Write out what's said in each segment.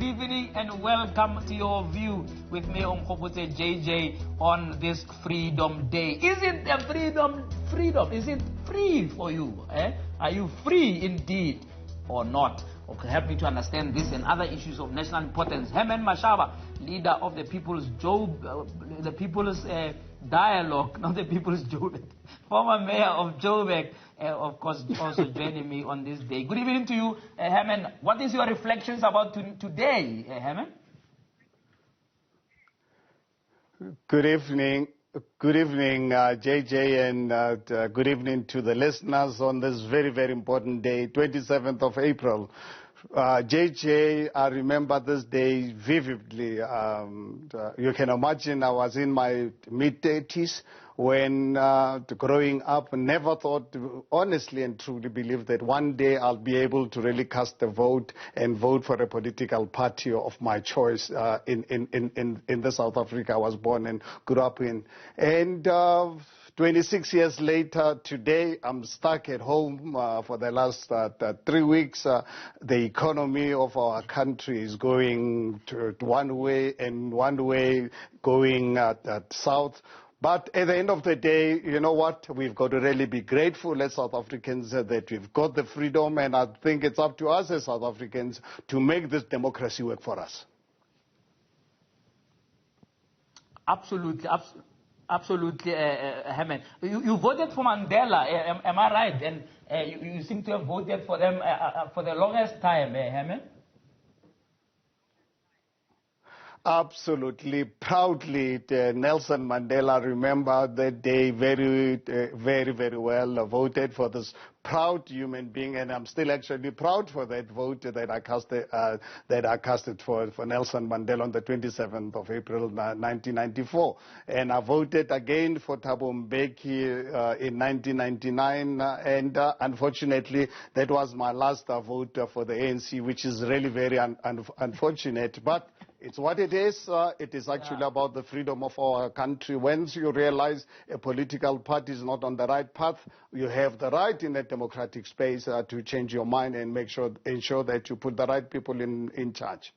evening and welcome to your view with me, Umkhoputse JJ, on this Freedom Day. Is it a freedom? Is it free for you? Are you free indeed or not? Okay, help me to understand this and other issues of national importance. Herman Mashaba, leader of the People's Dialogue, not the People's Joburg, former mayor of Joburg, of course, also joining me on this day. Good evening to you, Herman. What is your reflections about today, Herman? Good evening, JJ, and good evening to the listeners on this very, very important day, 27th of April. JJ, I remember this day vividly. You can imagine I was in my mid-30s when, growing up, never thought, honestly and truly believed that one day I'll be able to really cast a vote and vote for a political party of my choice in the South Africa I was born and grew up in. And 26 years later, today, I'm stuck at home for the last 3 weeks. The economy of our country is going to one way and one way going south. But at the end of the day, you know what? We've got to really be grateful as South Africans that we've got the freedom, and I think it's up to us as South Africans to make this democracy work for us. Absolutely, Herman. You voted for Mandela, am I right? And you seem to have voted for them for the longest time, Herman? Absolutely, proudly, Nelson Mandela, remember that day very, very well. Voted for this proud human being, and I'm still actually proud for that vote that I casted for Nelson Mandela on the 27th of April 1994. And I voted again for Thabo Mbeki in 1999, and unfortunately that was my last vote for the ANC, which is really very unfortunate. But it's what it is. It is actually about the freedom of our country. Once you realize a political party is not on the right path, you have the right in a democratic space to change your mind and ensure that you put the right people in charge.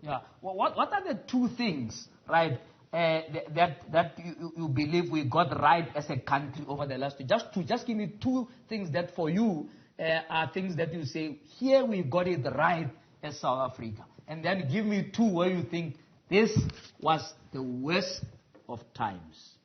Yeah. Well, what are the two things, right, that you believe we got right as a country over the last two? Just give me two things that for you are things that you say, here we got it right as South Africa. And then give me two where you think this was the worst of times.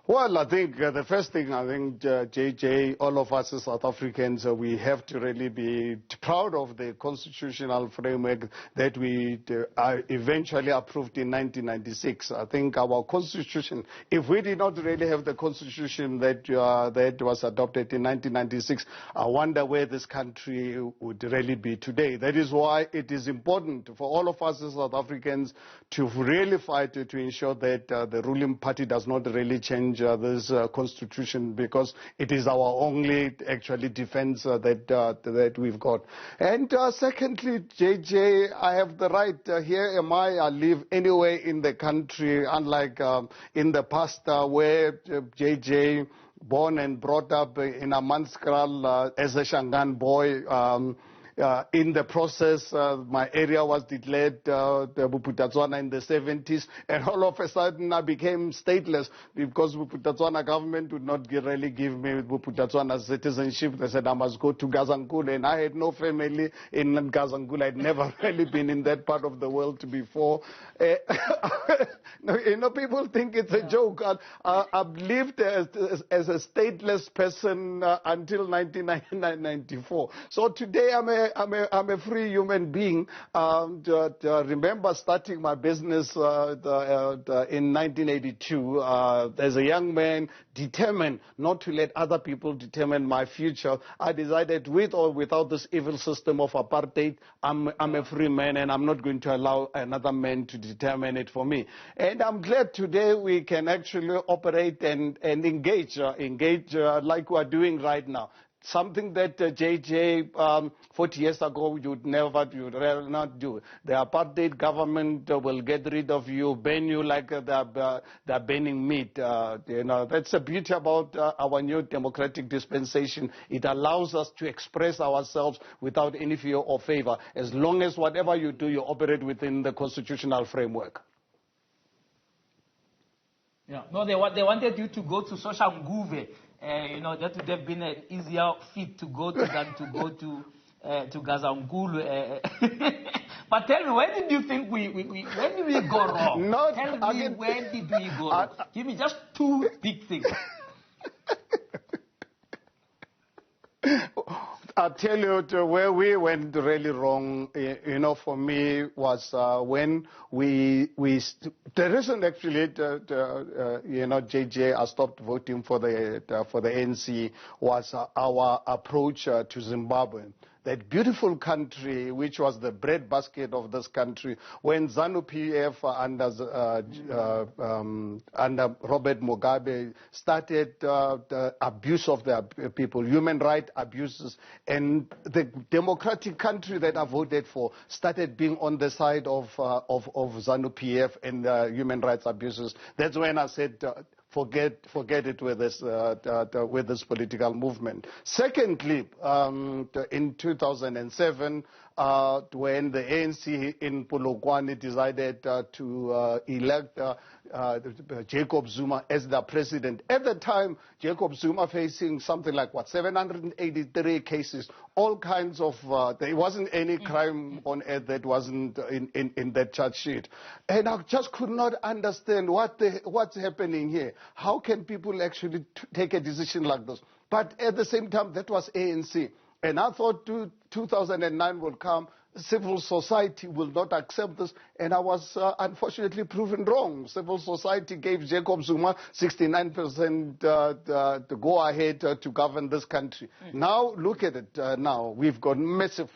Well, I think the first thing, JJ, all of us as South Africans, we have to really be proud of the constitutional framework that we eventually approved in 1996. I think our constitution, if we did not really have the constitution that was adopted in 1996, I wonder where this country would really be today. That is why it is important for all of us as South Africans to really fight to ensure that the ruling party does not really change this constitution, because it is our only actually defense that we've got. And secondly, JJ, I have the right, here am I live anywhere in the country, unlike in the past where JJ, born and brought up in Amanskral as a Shangaan boy. In the process, my area was declared Buputatswana in the 70s, and all of a sudden I became stateless because Buputatswana government would not really give me Buputatswana citizenship. They said I must go to Gazankulu, and I had no family in Gazankulu. I'd never really been in that part of the world before. People think it's a joke. I've lived as a stateless person until 1994. So today I'm a free human being. Remember starting my business in 1982 as a young man, determined not to let other people determine my future. I decided, with or without this evil system of apartheid, I'm a free man, and I'm not going to allow another man to determine it for me. And I'm glad today we can actually operate and engage like we're doing right now. something that JJ 40 years ago you'd rather not do. The apartheid government will get rid of you, ban you like they're banning meat. That's the beauty about our new democratic dispensation. It allows us to express ourselves without any fear or favor, as long as whatever you do, you operate within the constitutional framework. Yeah. No, they wanted you to go to Soshanguve. That would have been an easier feat to go to than to go to Gazankulu. But tell me, where did you think when did we go wrong? Tell me, where did we go wrong? Give me just two big things. I'll tell you where we went really wrong, for me was when the reason actually, JJ, I stopped voting for the ANC was our approach to Zimbabwe. That beautiful country, which was the breadbasket of this country, when ZANU-PF under Robert Mugabe started the abuse of their people, human rights abuses, and the democratic country that I voted for started being on the side of ZANU-PF and human rights abuses. That's when I said, forget it with this political movement. Secondly, in 2007, when the ANC in Polokwane decided to elect Jacob Zuma as the president. At the time, Jacob Zuma facing something like 783 cases, all kinds of. There wasn't any crime on earth that wasn't in that charge sheet, and I just could not understand what's happening here. How can people actually take a decision like this? But at the same time, that was ANC. And I thought 2009 will come, civil society will not accept this, and I was unfortunately proven wrong. Civil society gave Jacob Zuma 69% to go ahead to govern this country. Now, look at it now. We've got massive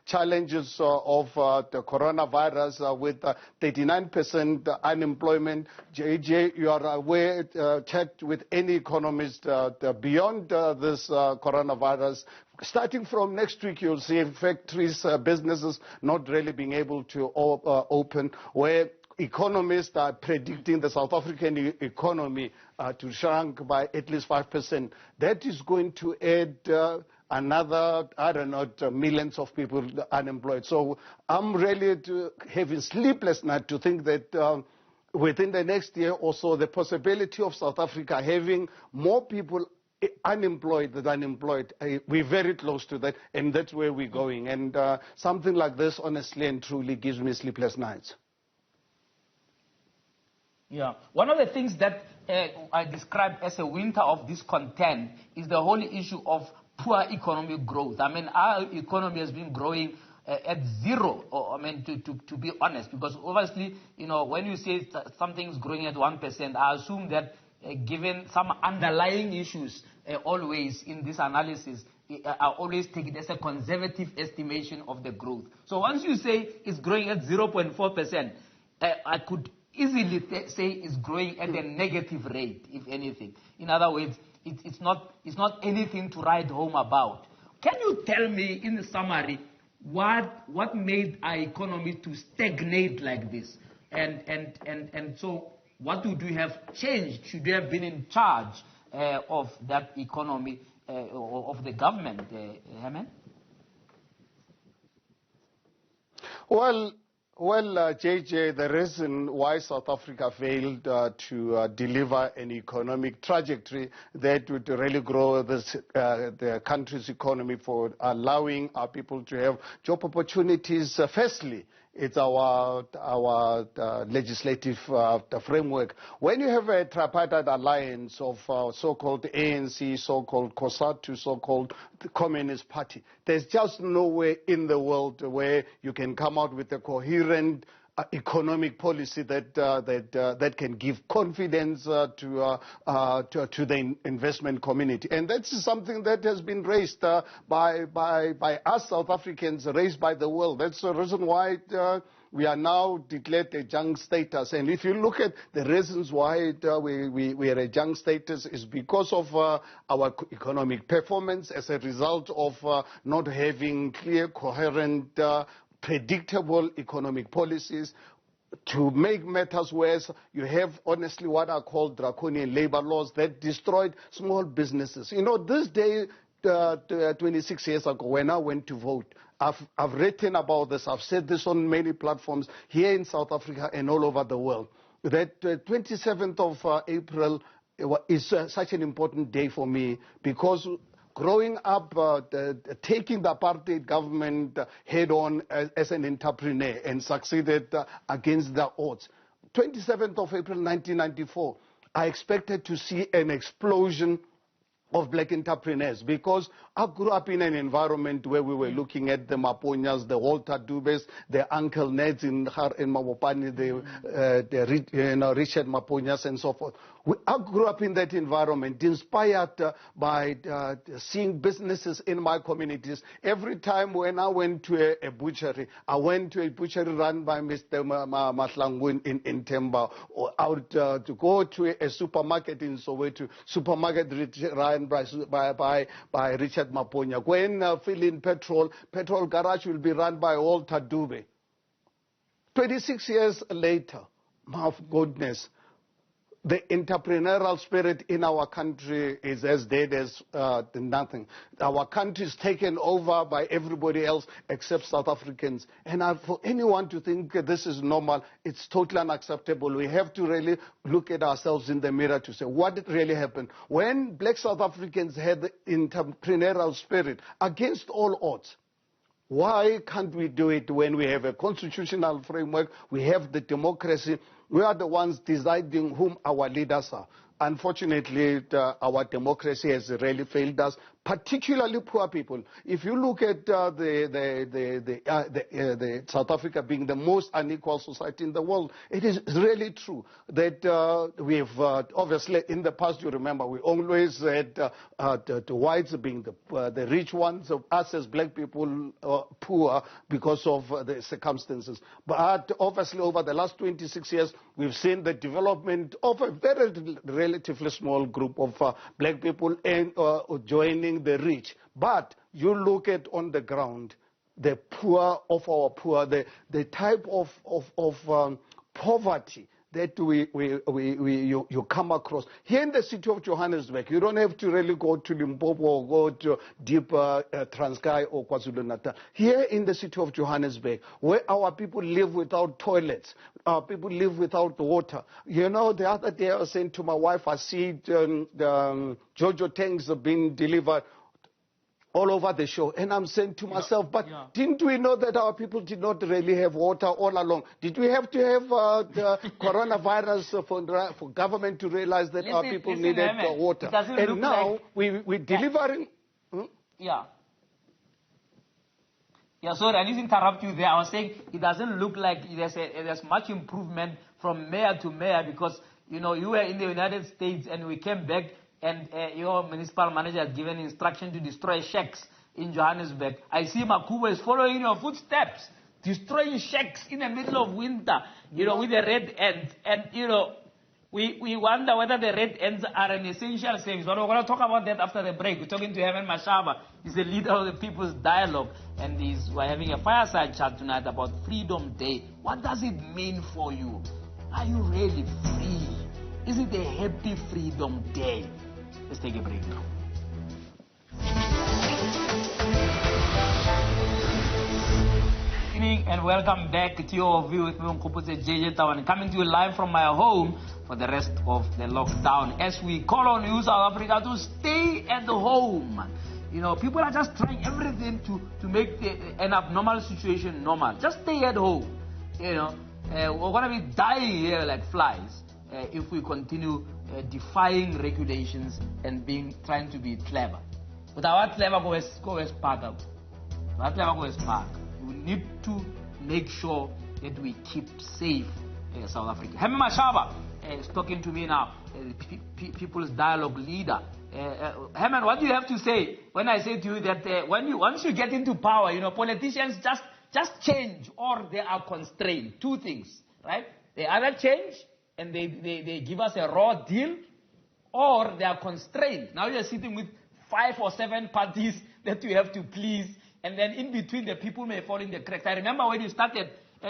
challenges of the coronavirus with 39% unemployment. JJ, you are aware, checked with any economist, beyond this coronavirus, starting from next week, you'll see factories, businesses not really being able to open, where economists are predicting the South African economy to shrink by at least 5%. That is going to add another, millions of people unemployed. So I'm really having sleepless night to think that within the next year or so, the possibility of South Africa having more people unemployed than employed, we're very close to that, and that's where we're going. And something like this, honestly and truly, gives me sleepless nights. Yeah. One of the things that I described as a winter of discontent is the whole issue of poor economic growth. I mean, our economy has been growing at zero, to be honest, because obviously, when you say something's growing at 1%, I assume that given some underlying issues always in this analysis, I always take it as a conservative estimation of the growth. So once you say it's growing at 0.4%, I could easily say it's growing at a negative rate, if anything. In other words, it's not anything to write home about. Can you tell me, in the summary, what made our economy to stagnate like this? And so what would we have changed? Should we have been in charge of that economy, of the government, Herman? Well, JJ, the reason why South Africa failed to deliver an economic trajectory that would really grow the country's economy for allowing our people to have job opportunities, firstly, it's our legislative framework. When you have a tripartite alliance of so-called ANC, so-called COSATU, so-called Communist Party, there's just no way in the world where you can come out with a coherent economic policy that can give confidence to the investment community. And that's something that has been raised by us South Africans, raised by the world. That's the reason why we are now declared a junk status. And if you look at the reasons why we are a junk status, is because of our economic performance as a result of not having clear, coherent, predictable economic policies. To make matters worse, you have honestly what are called draconian labor laws that destroyed small businesses. You know, this day, 26 years ago, when I went to vote, I've written about this. I've said this on many platforms here in South Africa and all over the world, that 27th of April is such an important day for me, because growing up, taking the apartheid government head-on as an entrepreneur and succeeded against the odds. 27th of April 1994, I expected to see an explosion of black entrepreneurs, because I grew up in an environment where we were looking at the Maponyas, the Walter Dubes, the Uncle Neds in Mabopane, the Richard Maponyas and so forth. I grew up in that environment, inspired by seeing businesses in my communities. Every time when I went to a butchery, I went to a butchery run by Mr. Mahlangu in Temba, or out to go to a supermarket in Soweto, supermarket run by Richard Maponya. When filling petrol garage will be run by Walter Dube. 26 years later, my goodness, the entrepreneurial spirit in our country is as dead as nothing. Our country is taken over by everybody else except South Africans. And for anyone to think this is normal, it's totally unacceptable. We have to really look at ourselves in the mirror to say, what really happened? When black South Africans had the entrepreneurial spirit against all odds, why can't we do it when we have a constitutional framework, we have the democracy, we are the ones deciding whom our leaders are? Unfortunately, our democracy has really failed us, particularly poor people. If you look at South Africa being the most unequal society in the world, it is really true that we have, obviously, in the past, you remember, we always had the whites being the rich ones, of us as black people poor because of the circumstances. But obviously, over the last 26 years, we've seen the development of a very relatively small group of black people and joining the rich. But you look at on the ground, the poor of our poor, the type of poverty that you come across. Here in the city of Johannesburg, you don't have to really go to Limpopo or go to deep Transkei or KwaZulu-Natal. Here in the city of Johannesburg, where our people live without toilets, our people live without water. You know, the other day I was saying to my wife, I see the Jojo tanks being delivered all over the show. And I'm saying to myself, but didn't we know that our people did not really have water all along? Did we have to have the coronavirus for government to realize that our people needed water? And now we're delivering... Yeah, sorry, I didn't interrupt you there. I was saying it doesn't look like there's much improvement from mayor to mayor, because, you know, you were in the United States and we came back and your municipal manager has given instruction to destroy shacks in Johannesburg. I see Makuba is following your footsteps, destroying shacks in the middle of winter, you know, with the red ends. And, you know, we wonder whether the red ends are an essential service. But we're going to talk about that after the break. We're talking to Herman Mashaba. He's the leader of the People's Dialogue. And we're having a fireside chat tonight about Freedom Day. What does it mean for you? Are you really free? Is it a happy Freedom Day? Let's take a break now. Good evening and welcome back to your view with me, JJ Tabane, coming to you live from my home for the rest of the lockdown, as we call on you, South Africa, to stay at home. You know, people are just trying everything to make an abnormal situation normal. Just stay at home. You know, we're going to be dying here like flies if we continue defying regulations and trying to be clever. But our clever go as part of. Our clever go as part. We need to make sure that we keep safe South Africa. Herman Mashaba is talking to me now, People's Dialogue leader. Herman, what do you have to say when I say to you that once you get into power, you know, politicians just change or they are constrained. Two things, right? They either change and they give us a raw deal, or they are constrained. Now you're sitting with 5 or 7 parties that you have to please, and then in between the people may fall in the cracks. I remember when you started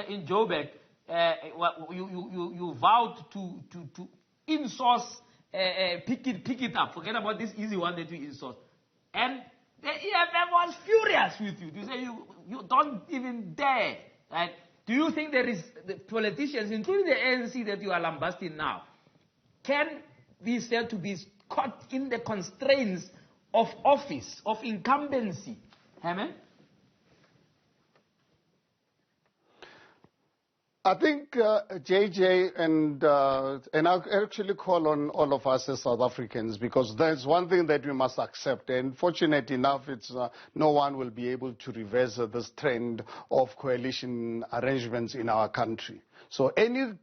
in Joburg, you vowed to insource, pick it up. Forget about this easy one that you insource. And the EFF was furious with you. To say you don't even dare. Right? Do you think there is the politicians, including the ANC that you are lambasting now, can be said to be caught in the constraints of office, of incumbency? Herman? I think, JJ, and I actually call on all of us as South Africans, because there's one thing that we must accept, and fortunate enough, it's no one will be able to reverse this trend of coalition arrangements in our country. So any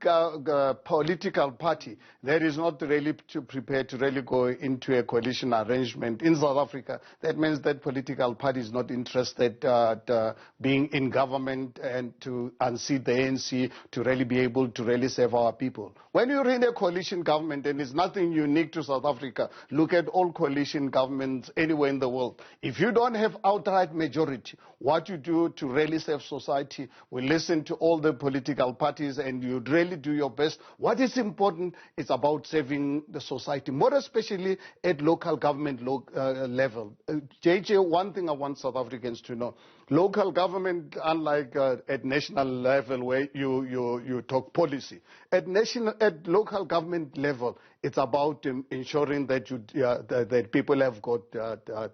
political party that is not really prepared to really go into a coalition arrangement in South Africa, that means that political party is not interested being in government and to unseat the ANC to really be able to really serve our people. When you're in a coalition government, and it's nothing unique to South Africa, look at all coalition governments anywhere in the world. If you don't have outright majority, what you do to really serve society, we listen to all the political parties and you really do your best. What is important is about serving the society, more especially at local government level. JJ, one thing I want South Africans to know, local government, unlike at national level where you talk policy, at local government level, it's about ensuring that that people have got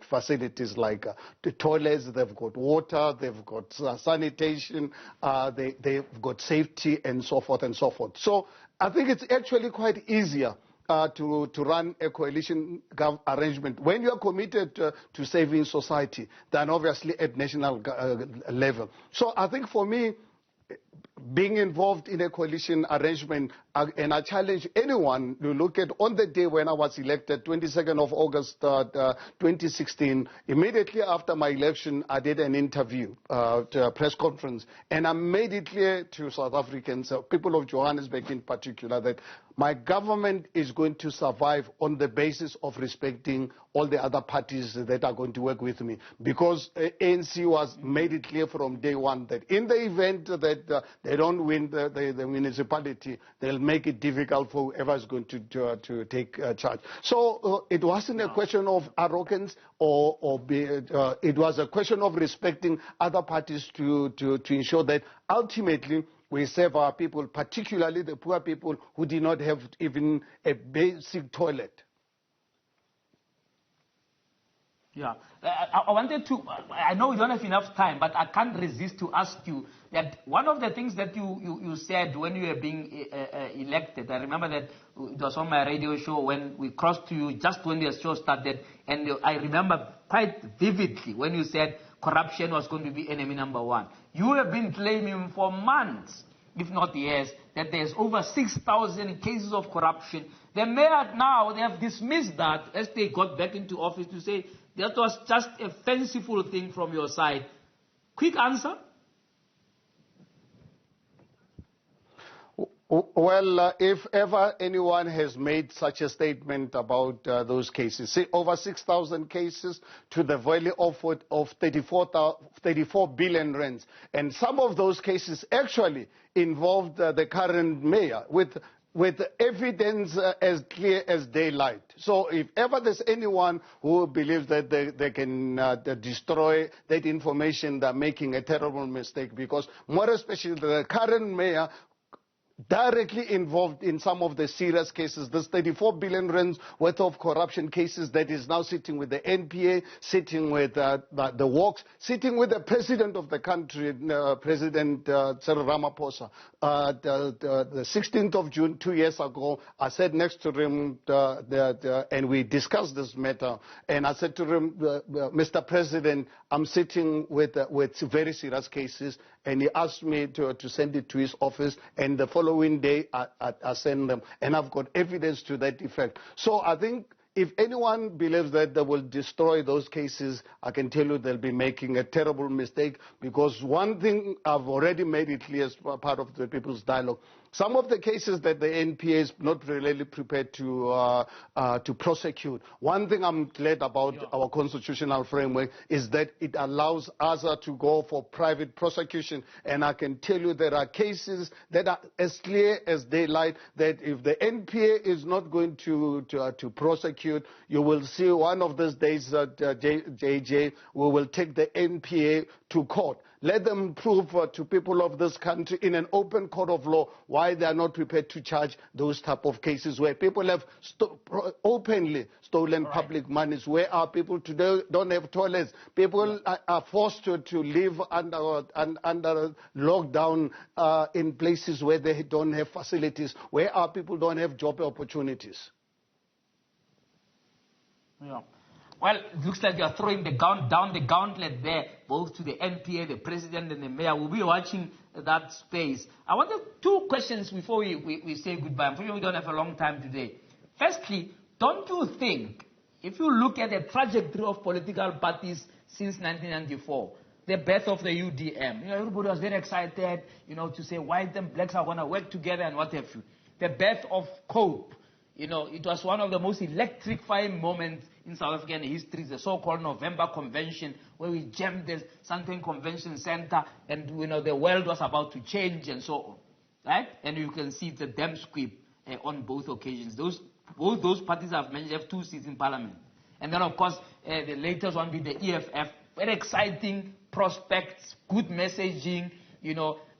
facilities like the toilets, they've got water, they've got sanitation, they've got safety, and so forth and so forth. So I think it's actually quite easier to run a coalition arrangement when you are committed to saving society than obviously at national level. So I think for me, being involved in a coalition arrangement, and I challenge anyone to look at on the day when I was elected, 22nd of August 2016, immediately after my election, I did an interview, a press conference, and I made it clear to South Africans, people of Johannesburg in particular, that my government is going to survive on the basis of respecting all the other parties that are going to work with me. Because ANC was made it clear from day one that in the event that they don't win the municipality, they'll make it difficult for whoever is going to take charge. So it wasn't a question of arrogance it was a question of respecting other parties to ensure that ultimately we serve our people, particularly the poor people who did not have even a basic toilet. Yeah, I wanted to, I know we don't have enough time, but I can't resist to ask you that one of the things that you said when you were being elected, I remember that it was on my radio show when we crossed to you just when the show started, and I remember quite vividly when you said corruption was going to be enemy number one. You have been claiming for months, if not years, that there's over 6,000 cases of corruption. The mayor now, they have dismissed that as they got back into office to say that was just a fanciful thing from your side. Quick answer? Well, if ever anyone has made such a statement about those cases, over 6,000 cases to the value of 34 billion rands. And some of those cases actually involved the current mayor with evidence as clear as daylight. So if ever there's anyone who believes that they can destroy that information, they're making a terrible mistake, because more especially the current mayor directly involved in some of the serious cases. This 34 billion rands worth of corruption cases that is now sitting with the NPA, sitting with the WOX, sitting with the president of the country, President Cyril Ramaphosa. The 16th of June, 2 years ago, I sat next to him and we discussed this matter. And I said to him, Mr. President, I'm sitting with very serious cases. And he asked me to send it to his office, and the following day I sent them, and I've got evidence to that effect. So I think If anyone believes that they will destroy those cases, I can tell you they'll be making a terrible mistake, because one thing I've already made it clear as part of the People's Dialogue, some of the cases that the NPA is not really prepared to prosecute. One thing I'm glad about our constitutional framework is that it allows us to go for private prosecution. And I can tell you there are cases that are as clear as daylight that if the NPA is not going to prosecute, you will see one of these days, JJ, we will take the NPA to court. Let them prove to people of this country in an open court of law why they are not prepared to charge those type of cases where people have openly stolen public monies, where our people today don't have toilets. People are forced to live under lockdown in places where they don't have facilities, where our people don't have job opportunities. Yeah. Well, it looks like you're throwing down the gauntlet there, both to the NPA, the president, and the mayor. We'll be watching that space. I wanted two questions before we say goodbye. Unfortunately, we don't have a long time today. Firstly, don't you think, if you look at the trajectory of political parties since 1994, the birth of the UDM, everybody was very excited, to say white and blacks are going to work together and what have you. The birth of COPE, it was one of the most electrifying moments in South African history, the so-called November Convention, where we jammed the Sandton Convention Center, and the world was about to change and so on, right? And you can see it's a damn squib on both occasions. Both those parties I've mentioned have 2 seats in Parliament, and then of course the latest one be the EFF. Very exciting prospects, good messaging,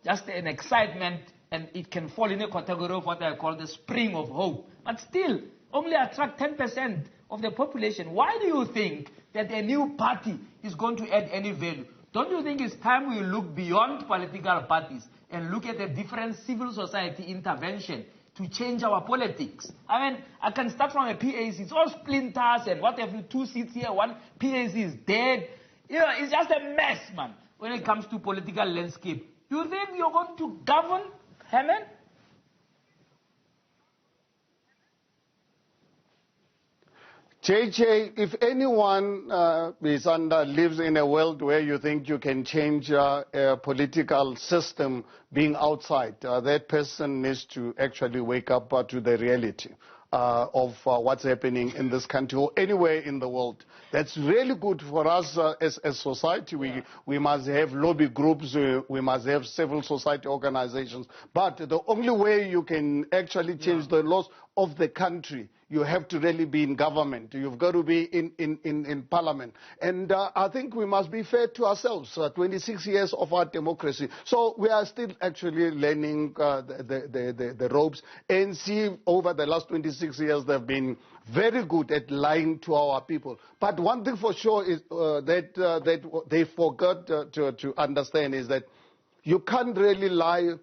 just an excitement, and it can fall in a category of what I call the spring of hope, but still only attract 10% of the population. Why do you think that a new party is going to add any value? Don't you think it's time we look beyond political parties and look at the different civil society intervention to change our politics? I mean, I can start from a PAC. It's all splinters and what have you, 2 seats here, 1 PAC is dead. It's just a mess, man, when it comes to political landscape. You think you're going to govern, Herman? JJ, if anyone lives in a world where you think you can change a political system being outside, that person needs to actually wake up to the reality of what's happening in this country or anywhere in the world. That's really good for us as society. We must have lobby groups, we must have civil society organizations. But the only way you can actually change the laws of the country, you have to really be in government. You've got to be in parliament. And I think we must be fair to ourselves. 26 years of our democracy. So we are still actually learning the ropes. ANC, over the last 26 years, they've been very good at lying to our people. But one thing for sure is that they forgot to understand is that you can't really lie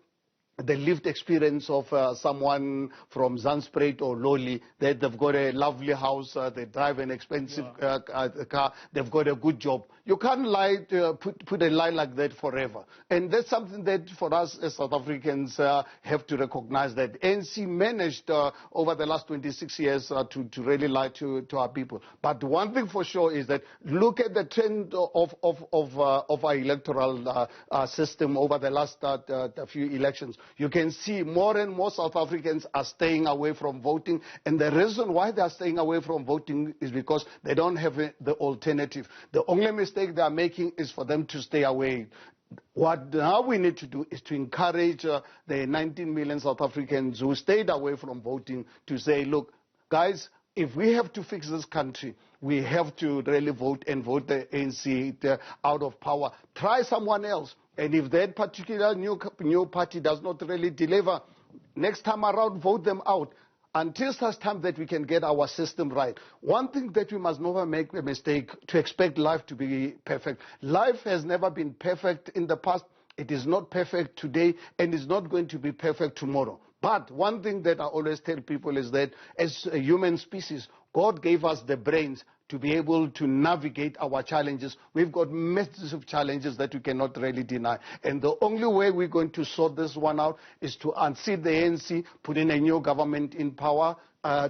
the lived experience of someone from Zandspruit or Loli, that they've got a lovely house, they drive an expensive car, they've got a good job. You can't lie, put a lie like that forever. And that's something that for us as South Africans have to recognize, that ANC managed over the last 26 years to really lie to our people. But one thing for sure is that look at the trend of our electoral system over the last few elections. You can see more and more South Africans are staying away from voting, and the reason why they are staying away from voting is because they don't have the alternative. The only mistake they are making is for them to stay away. What now we need to do is to encourage the 19 million South Africans who stayed away from voting to say, look, guys, if we have to fix this country, we have to really vote and vote the ANC out of power. Try someone else. And if that particular new party does not really deliver, next time around, vote them out until such time that we can get our system right. One thing that we must never make a mistake, to expect life to be perfect. Life has never been perfect in the past. It is not perfect today, and it's not going to be perfect tomorrow. But one thing that I always tell people is that as a human species, God gave us the brains to be able to navigate our challenges. We've got massive challenges that we cannot really deny. And the only way we're going to sort this one out is to unseat the ANC, put in a new government in power,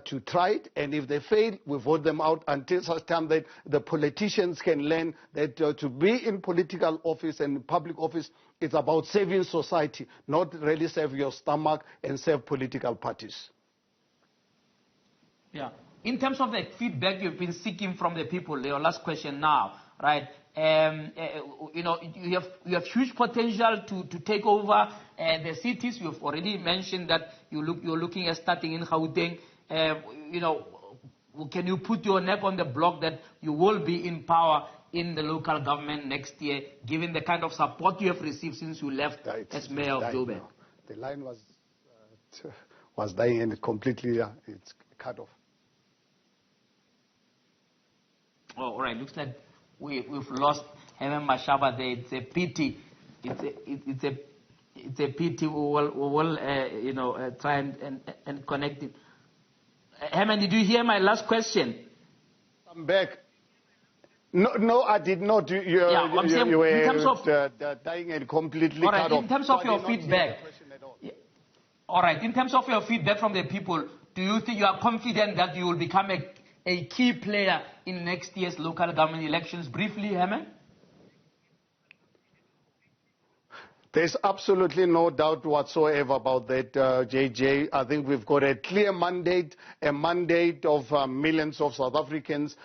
to try it, and if they fail, we vote them out until such time that the politicians can learn that to be in political office and public office, it's about saving society, not really serve your stomach and serve political parties. Yeah. In terms of the feedback you've been seeking from the people, your last question now, right? You know, you have huge potential to take over the cities. You've already mentioned that you're looking at starting in Gauteng. You know, can you put your neck on the block that you will be in power in the local government next year, given the kind of support you have received since you left as mayor of Joburg? The line was dying and completely it's cut off. Oh, all right. Looks like we've lost Herman Mashaba there. It's a pity. It's a pity. We will you know, try and connect it. Herman, did you hear my last question? I'm back. No, I did not. You were in terms of dying and completely all right, cut off. in terms of your feedback. All right. In terms of your feedback from the people, do you think you are confident that you will become a key player in next year's local government elections? Briefly, Herman? There's absolutely no doubt whatsoever about that, JJ. I think we've got a clear mandate, a mandate of millions of South Africans.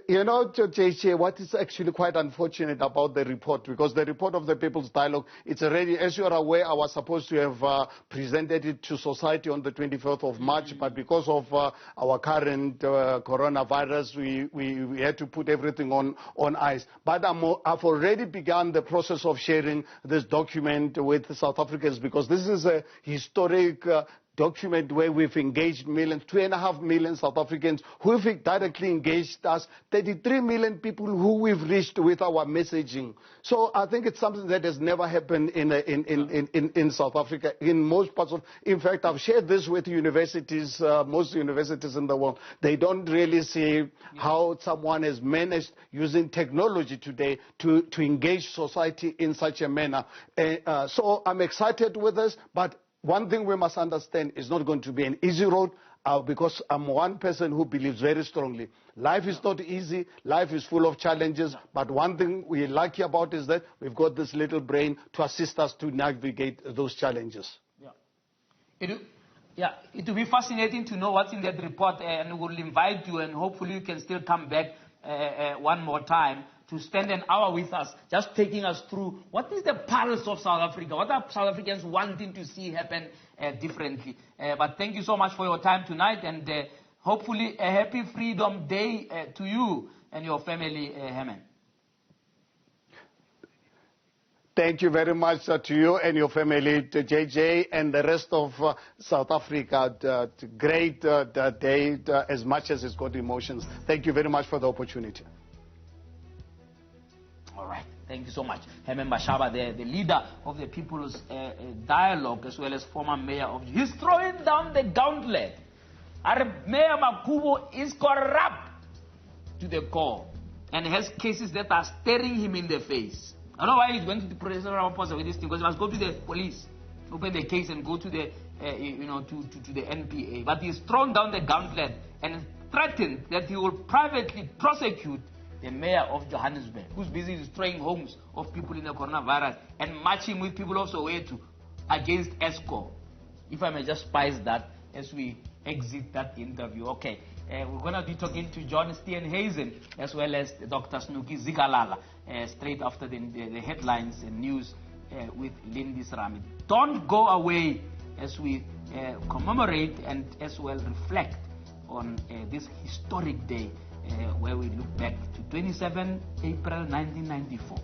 You know, JJ, what is actually quite unfortunate about the report, because the report of the People's Dialogue, it's already, as you are aware, I was supposed to have presented it to society on the 24th of March, but because of our current coronavirus, we had to put everything on ice. But I've already begun the process of sharing this document with South Africans, because this is a historic document where we've engaged millions, 2.5 million South Africans who have directly engaged us, 33 million people who we've reached with our messaging. So I think it's something that has never happened in South Africa, in most parts of. In fact, I've shared this with universities, most universities in the world. They don't really see how someone has managed using technology today to engage society in such a manner. So I'm excited with this, but one thing we must understand, is not going to be an easy road, because I'm one person who believes very strongly. Life is not easy, life is full of challenges, but one thing we're lucky about is that we've got this little brain to assist us to navigate those challenges. It will be fascinating to know what's in that report, and we'll invite you, and hopefully you can still come back one more time to spend an hour with us, just taking us through what is the pulse of South Africa, what are South Africans wanting to see happen differently. But thank you so much for your time tonight, and hopefully a happy Freedom Day to you and your family, Herman. Thank you very much to you and your family, to JJ and the rest of South Africa. Great day, as much as it's got emotions. Thank you very much for the opportunity. All right. Thank you so much. Herman Mashaba, the leader of the People's Dialogue, as well as former mayor of... He's throwing down the gauntlet. Our Mayor Makubo is corrupt to the core and has cases that are staring him in the face. I don't know why he's going to the President Ramaphosa with this thing, because he must go to the police, open the case and go to the, to the NPA. But he's thrown down the gauntlet and threatened that he will privately prosecute the mayor of Johannesburg, who's busy destroying homes of people in the coronavirus and marching with people of Soweto against ESCO. If I may just spice that as we exit that interview. Okay, we're going to be talking to John Steenhuisen as well as Dr. Snuki Zikalala straight after the headlines and news with Lindy Srami. Don't go away as we commemorate and as well reflect on this historic day where we look back to 27 April 1994.